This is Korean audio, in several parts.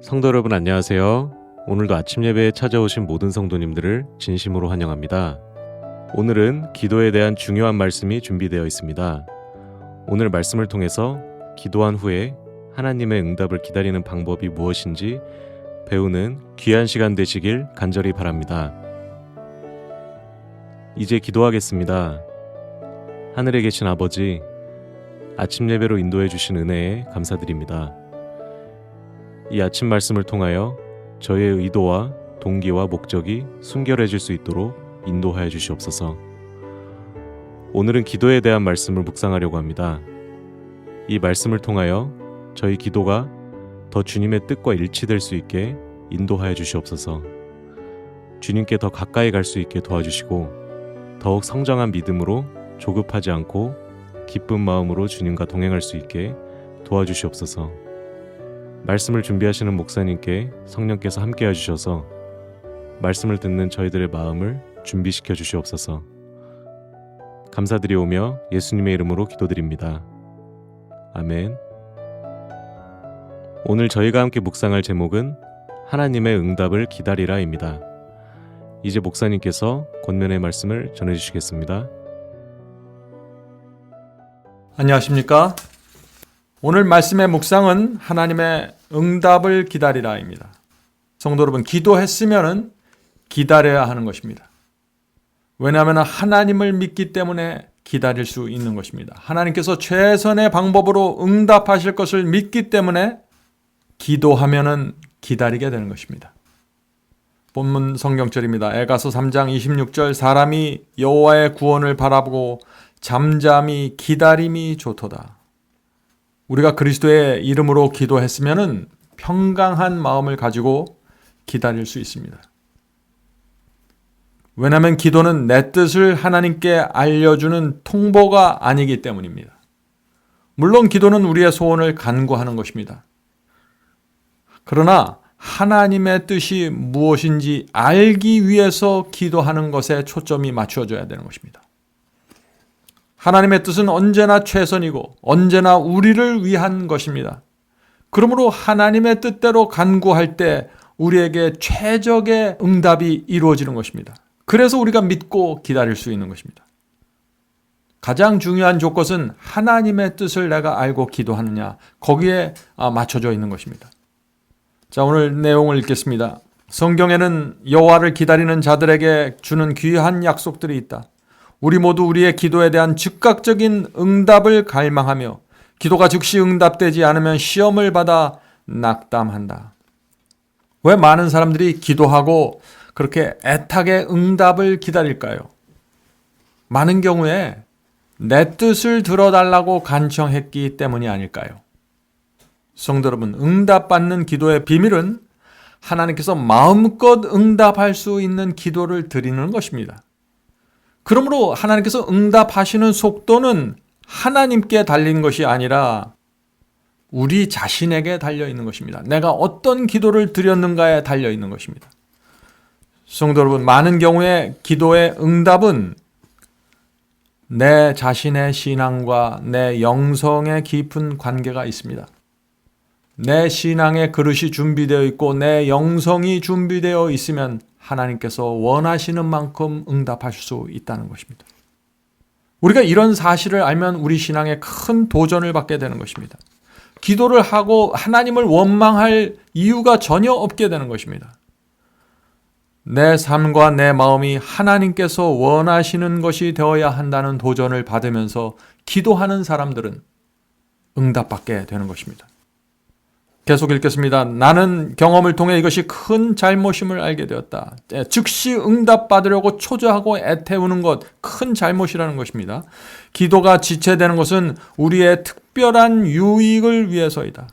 성도 여러분 안녕하세요. 오늘도 아침 예배에 찾아오신 모든 성도님들을 진심으로 환영합니다. 오늘은 기도에 대한 중요한 말씀이 준비되어 있습니다. 오늘 말씀을 통해서 기도한 후에 하나님의 응답을 기다리는 방법이 무엇인지 배우는 귀한 시간 되시길 간절히 바랍니다. 이제 기도하겠습니다. 하늘에 계신 아버지, 아침 예배로 인도해 주신 은혜에 감사드립니다. 이 아침 말씀을 통하여 저의 의도와 동기와 목적이 순결해질 수 있도록 인도하여 주시옵소서. 오늘은 기도에 대한 말씀을 묵상하려고 합니다. 이 말씀을 통하여 저희 기도가 더 주님의 뜻과 일치될 수 있게 인도하여 주시옵소서. 주님께 더 가까이 갈 수 있게 도와주시고 더욱 성장한 믿음으로 조급하지 않고 기쁜 마음으로 주님과 동행할 수 있게 도와주시옵소서. 말씀을 준비하시는 목사님께 성령께서 함께해 주셔서 말씀을 듣는 저희들의 마음을 준비시켜 주시옵소서. 감사드리오며 예수님의 이름으로 기도드립니다. 아멘. 오늘 저희가 함께 묵상할 제목은 하나님의 응답을 기다리라입니다. 이제 목사님께서 권면의 말씀을 전해주시겠습니다. 안녕하십니까? 오늘 말씀의 묵상은 하나님의 응답을 기다리라입니다. 성도 여러분, 기도했으면 기다려야 하는 것입니다. 왜냐하면 하나님을 믿기 때문에 기다릴 수 있는 것입니다. 하나님께서 최선의 방법으로 응답하실 것을 믿기 때문에 기도하면 기다리게 되는 것입니다. 본문 성경절입니다. 에가서 3장 26절, 사람이 여호와의 구원을 바라보고 잠잠히 기다림이 좋도다. 우리가 그리스도의 이름으로 기도했으면 평강한 마음을 가지고 기다릴 수 있습니다. 왜냐하면 기도는 내 뜻을 하나님께 알려주는 통보가 아니기 때문입니다. 물론 기도는 우리의 소원을 간구하는 것입니다. 그러나 하나님의 뜻이 무엇인지 알기 위해서 기도하는 것에 초점이 맞춰져야 되는 것입니다. 하나님의 뜻은 언제나 최선이고 언제나 우리를 위한 것입니다. 그러므로 하나님의 뜻대로 간구할 때 우리에게 최적의 응답이 이루어지는 것입니다. 그래서 우리가 믿고 기다릴 수 있는 것입니다. 가장 중요한 조건은 하나님의 뜻을 내가 알고 기도하느냐, 거기에 맞춰져 있는 것입니다. 자, 오늘 내용을 읽겠습니다. 성경에는 여호와를 기다리는 자들에게 주는 귀한 약속들이 있다. 우리 모두 우리의 기도에 대한 즉각적인 응답을 갈망하며 기도가 즉시 응답되지 않으면 시험을 받아 낙담한다. 왜 많은 사람들이 기도하고 그렇게 애타게 응답을 기다릴까요? 많은 경우에 내 뜻을 들어달라고 간청했기 때문이 아닐까요? 성도 여러분, 응답받는 기도의 비밀은 하나님께서 마음껏 응답할 수 있는 기도를 드리는 것입니다. 그러므로 하나님께서 응답하시는 속도는 하나님께 달린 것이 아니라 우리 자신에게 달려있는 것입니다. 내가 어떤 기도를 드렸는가에 달려있는 것입니다. 성도 여러분, 많은 경우에 기도의 응답은 내 자신의 신앙과 내 영성의 깊은 관계가 있습니다. 내 신앙의 그릇이 준비되어 있고 내 영성이 준비되어 있으면 하나님께서 원하시는 만큼 응답하실 수 있다는 것입니다. 우리가 이런 사실을 알면 우리 신앙에 큰 도전을 받게 되는 것입니다. 기도를 하고 하나님을 원망할 이유가 전혀 없게 되는 것입니다. 내 삶과 내 마음이 하나님께서 원하시는 것이 되어야 한다는 도전을 받으면서 기도하는 사람들은 응답받게 되는 것입니다. 계속 읽겠습니다. 나는 경험을 통해 이것이 큰 잘못임을 알게 되었다. 즉시 응답받으려고 초조하고 애태우는 것, 큰 잘못이라는 것입니다. 기도가 지체되는 것은 우리의 특별한 유익을 위해서이다.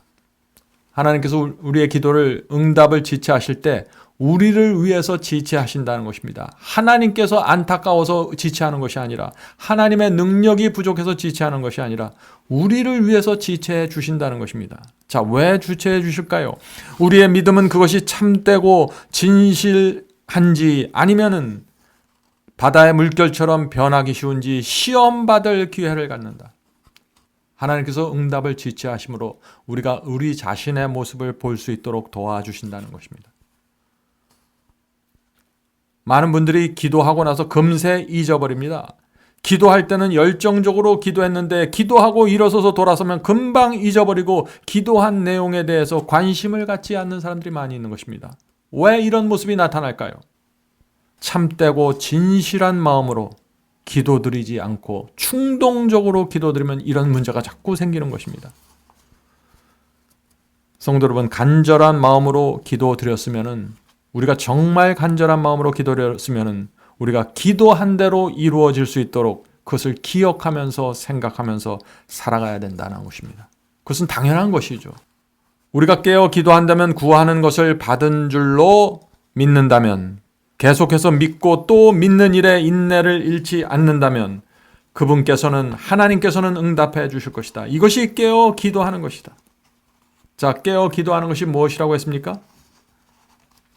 하나님께서 우리의 기도를 응답을 지체하실 때 우리를 위해서 지체하신다는 것입니다. 하나님께서 안타까워서 지체하는 것이 아니라, 하나님의 능력이 부족해서 지체하는 것이 아니라 우리를 위해서 지체해 주신다는 것입니다. 자, 왜 지체해 주실까요? 우리의 믿음은 그것이 참되고 진실한지 아니면은 바다의 물결처럼 변하기 쉬운지 시험받을 기회를 갖는다. 하나님께서 응답을 지체하심으로 우리가 우리 자신의 모습을 볼 수 있도록 도와주신다는 것입니다. 많은 분들이 기도하고 나서 금세 잊어버립니다. 기도할 때는 열정적으로 기도했는데 기도하고 일어서서 돌아서면 금방 잊어버리고 기도한 내용에 대해서 관심을 갖지 않는 사람들이 많이 있는 것입니다. 왜 이런 모습이 나타날까요? 참되고 진실한 마음으로 기도드리지 않고 충동적으로 기도드리면 이런 문제가 자꾸 생기는 것입니다. 성도 여러분, 간절한 마음으로 기도드렸으면은, 우리가 정말 간절한 마음으로 기도드렸으면은 우리가 기도한 대로 이루어질 수 있도록 그것을 기억하면서 생각하면서 살아가야 된다는 것입니다. 그것은 당연한 것이죠. 우리가 깨어 기도한다면 구하는 것을 받은 줄로 믿는다면, 계속해서 믿고 또 믿는 일에 인내를 잃지 않는다면 하나님께서는 응답해 주실 것이다. 이것이 깨어 기도하는 것이다. 자, 깨어 기도하는 것이 무엇이라고 했습니까?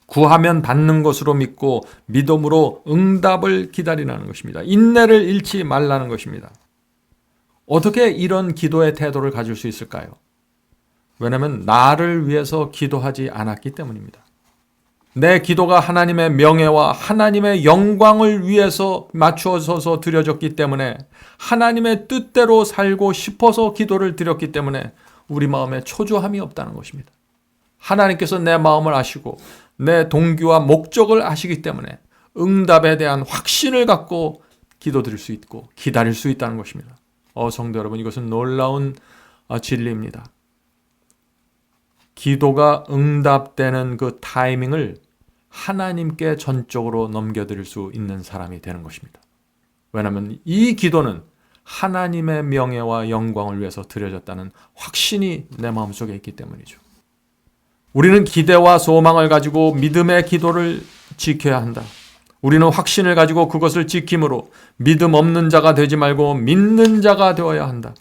구하면 받는 것으로 믿고 믿음으로 응답을 기다리라는 것입니다. 인내를 잃지 말라는 것입니다. 어떻게 이런 기도의 태도를 가질 수 있을까요? 왜냐하면 나를 위해서 기도하지 않았기 때문입니다. 내 기도가 하나님의 명예와 하나님의 영광을 위해서 맞추어서 드려졌기 때문에, 하나님의 뜻대로 살고 싶어서 기도를 드렸기 때문에 우리 마음에 초조함이 없다는 것입니다. 하나님께서 내 마음을 아시고 내 동기와 목적을 아시기 때문에 응답에 대한 확신을 갖고 기도드릴 수 있고 기다릴 수 있다는 것입니다. 성도 여러분, 이것은 놀라운 진리입니다. 기도가 응답되는 그 타이밍을 하나님께 전적으로 넘겨드릴 수 있는 사람이 되는 것입니다. 왜냐하면 이 기도는 하나님의 명예와 영광을 위해서 드려졌다는 확신이 내 마음속에 있기 때문이죠. 우리는 기대와 소망을 가지고 믿음의 기도를 지켜야 한다. 우리는 확신을 가지고 그것을 지킴으로 믿음 없는 자가 되지 말고 믿는 자가 되어야 한다.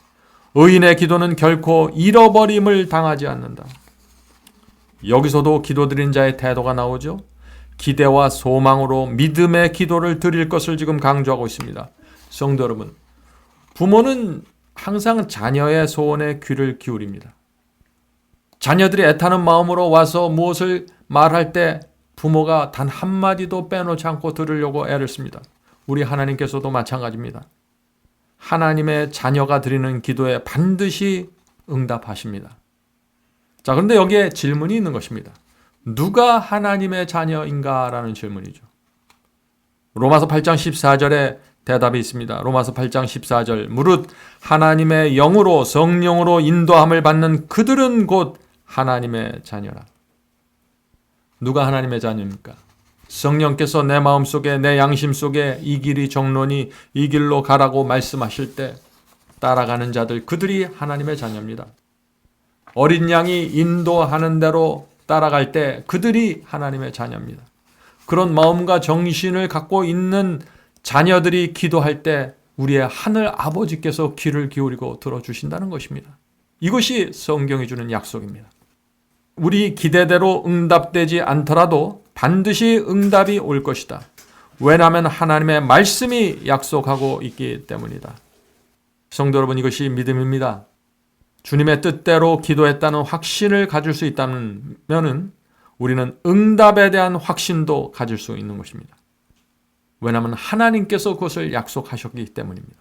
의인의 기도는 결코 잃어버림을 당하지 않는다. 여기서도 기도드린 자의 태도가 나오죠. 기대와 소망으로 믿음의 기도를 드릴 것을 지금 강조하고 있습니다. 성도 여러분, 부모는 항상 자녀의 소원에 귀를 기울입니다. 자녀들이 애타는 마음으로 와서 무엇을 말할 때 부모가 단 한마디도 빼놓지 않고 들으려고 애를 씁니다. 우리 하나님께서도 마찬가지입니다. 하나님의 자녀가 드리는 기도에 반드시 응답하십니다. 자, 그런데 여기에 질문이 있는 것입니다. 누가 하나님의 자녀인가? 라는 질문이죠. 로마서 8장 14절에 대답이 있습니다. 로마서 8장 14절, 무릇 하나님의 영으로 성령으로 인도함을 받는 그들은 곧 하나님의 자녀라. 누가 하나님의 자녀입니까? 성령께서 내 마음속에, 내 양심 속에 이 길이 정론이 이 길로 가라고 말씀하실 때 따라가는 자들, 그들이 하나님의 자녀입니다. 어린 양이 인도하는 대로 따라갈 때 그들이 하나님의 자녀입니다. 그런 마음과 정신을 갖고 있는 자녀들이 기도할 때 우리의 하늘 아버지께서 귀를 기울이고 들어주신다는 것입니다. 이것이 성경이 주는 약속입니다. 우리 기대대로 응답되지 않더라도 반드시 응답이 올 것이다. 왜냐하면 하나님의 말씀이 약속하고 있기 때문이다. 성도 여러분, 이것이 믿음입니다. 주님의 뜻대로 기도했다는 확신을 가질 수 있다면 우리는 응답에 대한 확신도 가질 수 있는 것입니다. 왜냐하면 하나님께서 그것을 약속하셨기 때문입니다.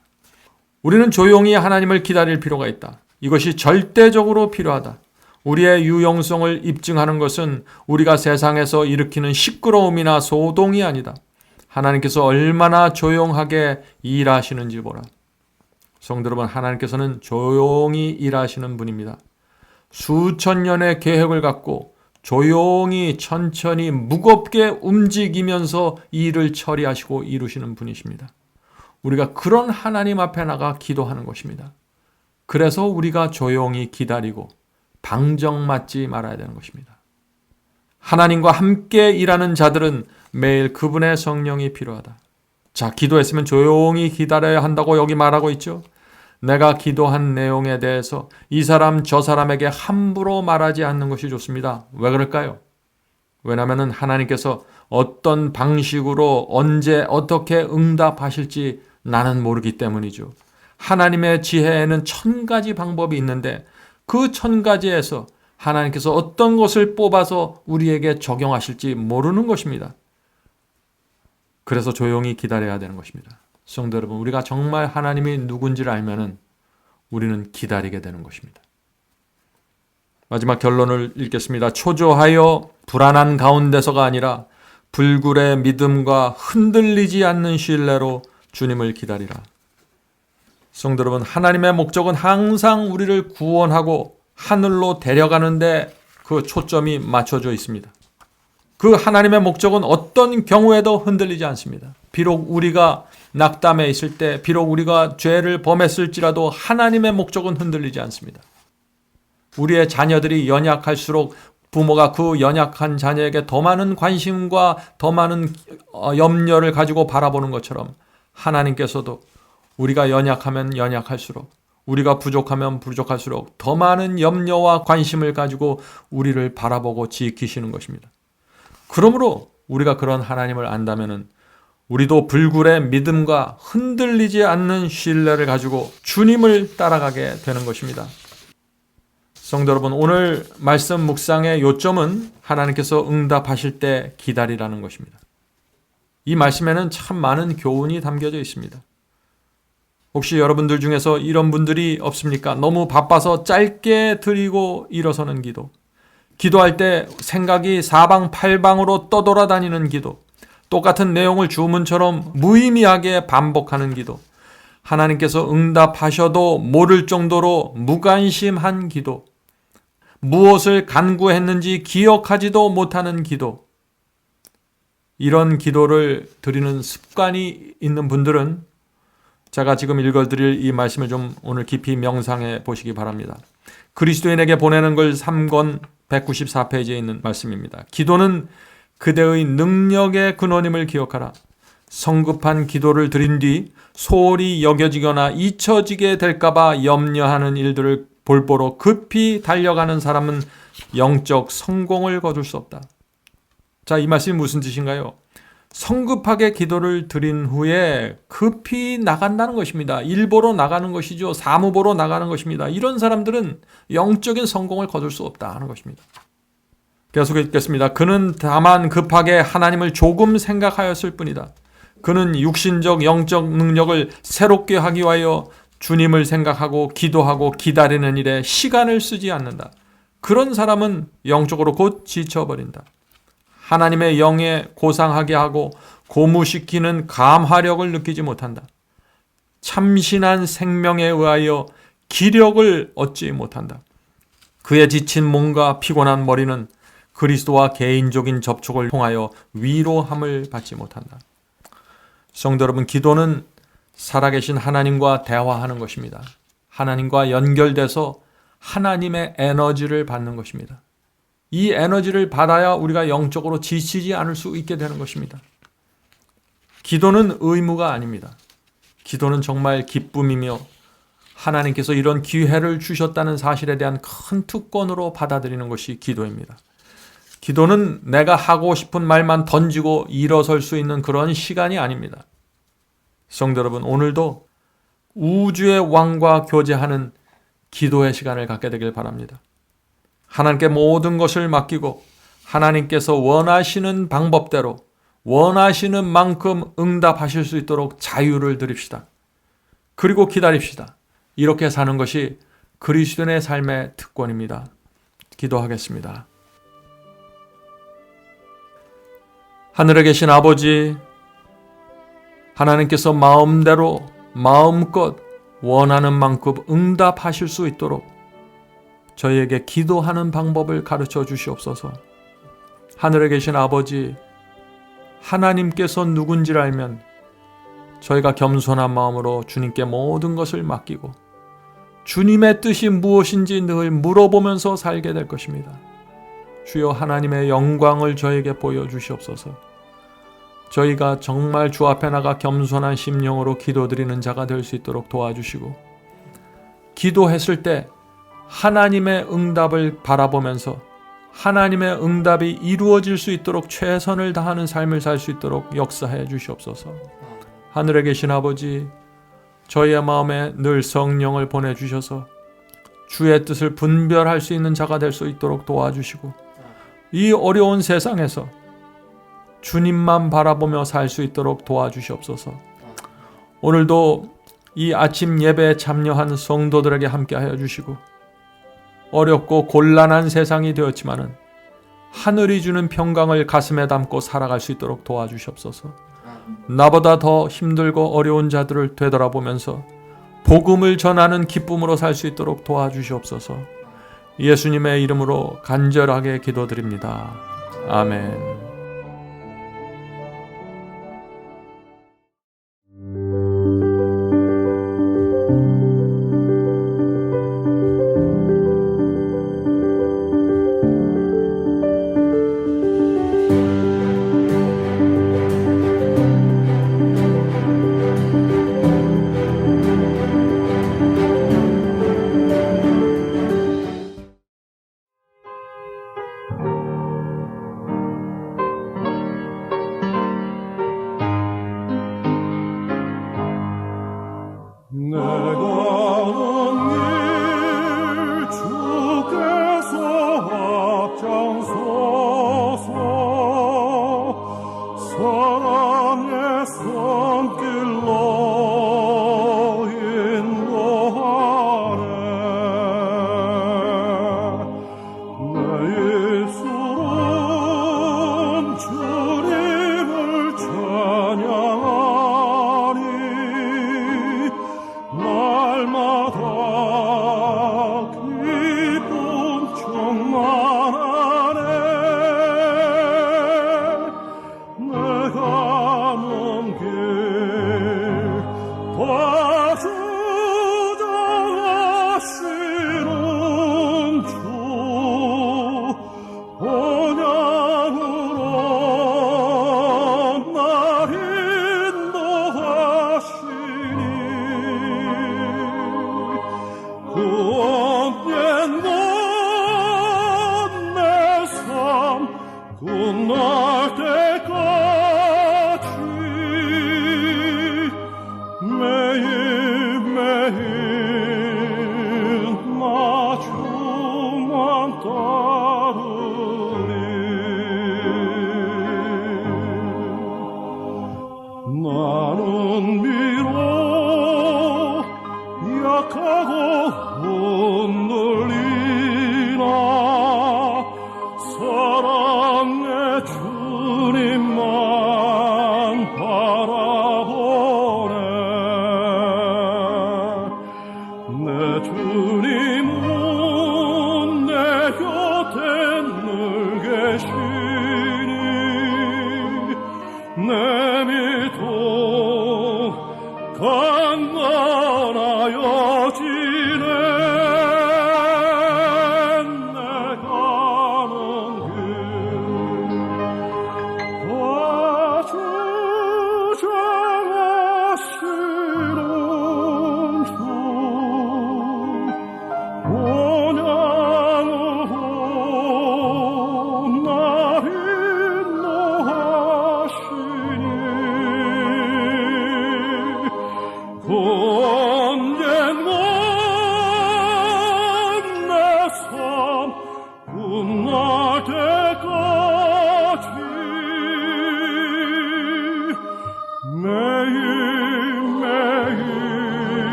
우리는 조용히 하나님을 기다릴 필요가 있다. 이것이 절대적으로 필요하다. 우리의 유용성을 입증하는 것은 우리가 세상에서 일으키는 시끄러움이나 소동이 아니다. 하나님께서 얼마나 조용하게 일하시는지 보라. 성도 여러분, 하나님께서는 조용히 일하시는 분입니다. 수천 년의 계획을 갖고 조용히 천천히 무겁게 움직이면서 일을 처리하시고 이루시는 분이십니다. 우리가 그런 하나님 앞에 나가 기도하는 것입니다. 그래서 우리가 조용히 기다리고 방정맞지 말아야 되는 것입니다. 하나님과 함께 일하는 자들은 매일 그분의 성령이 필요하다. 자, 기도했으면 조용히 기다려야 한다고 여기 말하고 있죠. 내가 기도한 내용에 대해서 이 사람 저 사람에게 함부로 말하지 않는 것이 좋습니다. 왜 그럴까요? 왜냐하면 하나님께서 어떤 방식으로 언제 어떻게 응답하실지 나는 모르기 때문이죠. 하나님의 지혜에는 1000가지 방법이 있는데 그 1000가지에서 하나님께서 어떤 것을 뽑아서 우리에게 적용하실지 모르는 것입니다. 그래서 조용히 기다려야 되는 것입니다. 성도 여러분, 우리가 정말 하나님이 누군지를 알면은 우리는 기다리게 되는 것입니다. 마지막 결론을 읽겠습니다. 초조하여 불안한 가운데서가 아니라 불굴의 믿음과 흔들리지 않는 신뢰로 주님을 기다리라. 성도 여러분, 하나님의 목적은 항상 우리를 구원하고 하늘로 데려가는데 그 초점이 맞춰져 있습니다. 그 하나님의 목적은 어떤 경우에도 흔들리지 않습니다. 비록 우리가 낙담해 있을 때, 비록 우리가 죄를 범했을지라도 하나님의 목적은 흔들리지 않습니다. 우리의 자녀들이 연약할수록 부모가 그 연약한 자녀에게 더 많은 관심과 더 많은 염려를 가지고 바라보는 것처럼 하나님께서도 우리가 연약하면 연약할수록, 우리가 부족하면 부족할수록 더 많은 염려와 관심을 가지고 우리를 바라보고 지키시는 것입니다. 그러므로 우리가 그런 하나님을 안다면은 우리도 불굴의 믿음과 흔들리지 않는 신뢰를 가지고 주님을 따라가게 되는 것입니다. 성도 여러분, 오늘 말씀 묵상의 요점은 하나님께서 응답하실 때 기다리라는 것입니다. 이 말씀에는 참 많은 교훈이 담겨져 있습니다. 혹시 여러분들 중에서 이런 분들이 없습니까? 너무 바빠서 짧게 드리고 일어서는 기도, 기도할 때 생각이 사방팔방으로 떠돌아다니는 기도, 똑같은 내용을 주문처럼 무의미하게 반복하는 기도, 하나님께서 응답하셔도 모를 정도로 무관심한 기도, 무엇을 간구했는지 기억하지도 못하는 기도, 이런 기도를 드리는 습관이 있는 분들은 제가 지금 읽어드릴 이 말씀을 좀 오늘 깊이 명상해 보시기 바랍니다. 그리스도인에게 보내는 걸 3권 194페이지에 있는 말씀입니다. 기도는 그대의 능력의 근원임을 기억하라. 성급한 기도를 드린 뒤 소홀히 여겨지거나 잊혀지게 될까봐 염려하는 일들을 볼보로 급히 달려가는 사람은 영적 성공을 거둘 수 없다. 자, 이 말씀이 무슨 뜻인가요? 성급하게 기도를 드린 후에 급히 나간다는 것입니다. 일보러 나가는 것이죠. 사무보러 나가는 것입니다. 이런 사람들은 영적인 성공을 거둘 수 없다 하는 것입니다. 계속 읽겠습니다. 그는 다만 급하게 하나님을 조금 생각하였을 뿐이다. 그는 육신적 영적 능력을 새롭게 하기 위하여 주님을 생각하고 기도하고 기다리는 일에 시간을 쓰지 않는다. 그런 사람은 영적으로 곧 지쳐버린다. 하나님의 영에 고상하게 하고 고무시키는 감화력을 느끼지 못한다. 참신한 생명에 의하여 기력을 얻지 못한다. 그의 지친 몸과 피곤한 머리는 그리스도와 개인적인 접촉을 통하여 위로함을 받지 못한다. 성도 여러분, 기도는 살아계신 하나님과 대화하는 것입니다. 하나님과 연결돼서 하나님의 에너지를 받는 것입니다. 이 에너지를 받아야 우리가 영적으로 지치지 않을 수 있게 되는 것입니다. 기도는 의무가 아닙니다. 기도는 정말 기쁨이며 하나님께서 이런 기회를 주셨다는 사실에 대한 큰 특권으로 받아들이는 것이 기도입니다. 기도는 내가 하고 싶은 말만 던지고 일어설 수 있는 그런 시간이 아닙니다. 성도 여러분, 오늘도 우주의 왕과 교제하는 기도의 시간을 갖게 되길 바랍니다. 하나님께 모든 것을 맡기고 하나님께서 원하시는 방법대로 원하시는 만큼 응답하실 수 있도록 자유를 드립시다. 그리고 기다립시다. 이렇게 사는 것이 그리스도인의 삶의 특권입니다. 기도하겠습니다. 하늘에 계신 아버지, 하나님께서 마음대로 마음껏 원하는 만큼 응답하실 수 있도록 저희에게 기도하는 방법을 가르쳐 주시옵소서. 하늘에 계신 아버지, 하나님께서 누군지를 알면 저희가 겸손한 마음으로 주님께 모든 것을 맡기고 주님의 뜻이 무엇인지 늘 물어보면서 살게 될 것입니다. 주여, 하나님의 영광을 저에게 보여주시옵소서. 저희가 정말 주 앞에 나가 겸손한 심령으로 기도드리는 자가 될 수 있도록 도와주시고, 기도했을 때 하나님의 응답을 바라보면서 하나님의 응답이 이루어질 수 있도록 최선을 다하는 삶을 살 수 있도록 역사해 주시옵소서. 하늘에 계신 아버지, 저희의 마음에 늘 성령을 보내주셔서 주의 뜻을 분별할 수 있는 자가 될 수 있도록 도와주시고, 이 어려운 세상에서 주님만 바라보며 살 수 있도록 도와주시옵소서. 오늘도 이 아침 예배에 참여한 성도들에게 함께하여 주시고, 어렵고 곤란한 세상이 되었지만은 하늘이 주는 평강을 가슴에 담고 살아갈 수 있도록 도와주시옵소서. 나보다 더 힘들고 어려운 자들을 되돌아보면서 복음을 전하는 기쁨으로 살 수 있도록 도와주시옵소서. 예수님의 이름으로 간절하게 기도드립니다. 아멘. 끝날 때까지